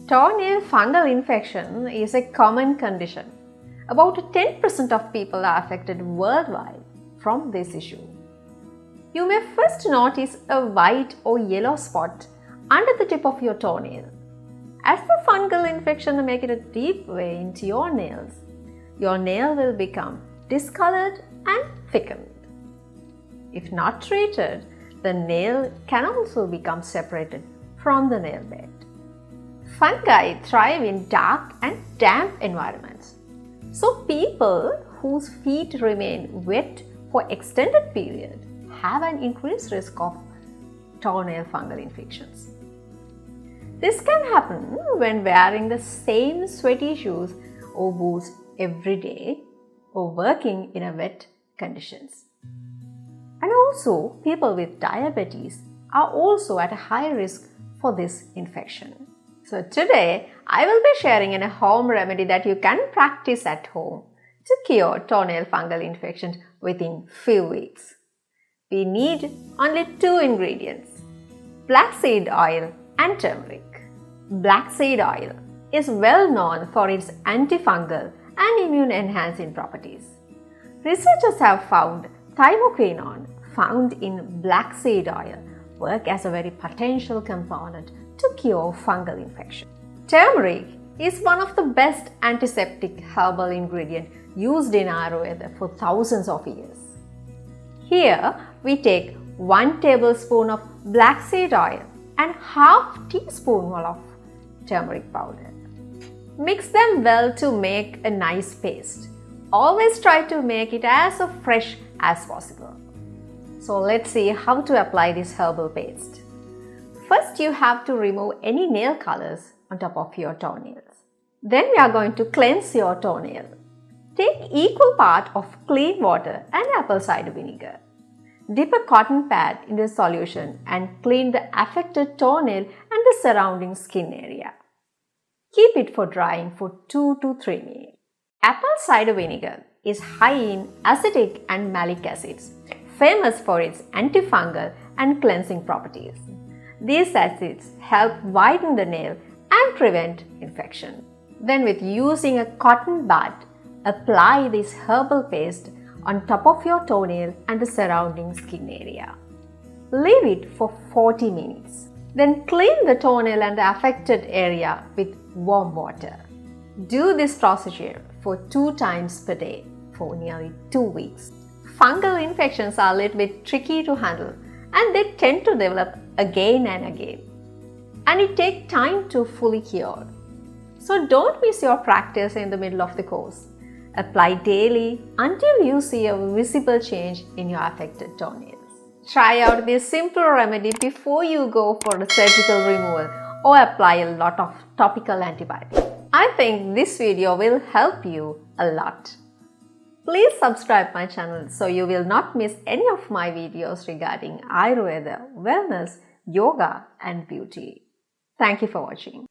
Toenail fungal infection is a common condition. About 10% of people are affected worldwide from this issue. You may first notice a white or yellow spot under the tip of your toenail. As the fungal infection makes it a deep way into your nail will become discolored and thickened. If not treated, the nail can also become separated from the nail bed. Fungi thrive in dark and damp environments. So people whose feet remain wet for extended period have an increased risk of toenail fungal infections. This can happen when wearing the same sweaty shoes or boots every day or working in wet conditions. And also, people with diabetes are also at a high risk for this infection. So today, I will be sharing a home remedy that you can practice at home to cure toenail fungal infections within few weeks. We need only 2 ingredients: black seed oil and turmeric. Black seed oil is well known for its antifungal and immune enhancing properties. Researchers have found thymoquinone found in black seed oil work as a very potential component to cure fungal infection. Turmeric is one of the best antiseptic herbal ingredient used in Ayurveda for thousands of years. Here we take 1 tablespoon of black seed oil and half teaspoonful of turmeric powder. Mix them well to make a nice paste. Always try to make it as fresh as possible. So let's see how to apply this herbal paste. First, you have to remove any nail colors on top of your toenails. Then we are going to cleanse your toenail. Take equal part of clean water and apple cider vinegar. Dip a cotton pad in the solution and clean the affected toenail and the surrounding skin area. Keep it for drying for 2 to 3 minutes. Apple cider vinegar is high in acetic and malic acids, famous for its antifungal and cleansing properties. These acids help whiten the nail and prevent infection. Then with using a cotton bud, apply this herbal paste on top of your toenail and the surrounding skin area. Leave it for 40 minutes. Then clean the toenail and the affected area with warm water. Do this procedure for 2 times per day for nearly 2 weeks. Fungal infections are a little bit tricky to handle and they tend to develop again and again. And it takes time to fully cure. So don't miss your practice in the middle of the course. Apply daily until you see a visible change in your affected toenails. Try out this simple remedy before you go for the surgical removal or apply a lot of topical antibiotics. I think this video will help you a lot. Please subscribe my channel so you will not miss any of my videos regarding Ayurveda, wellness, yoga and beauty. Thank you for watching.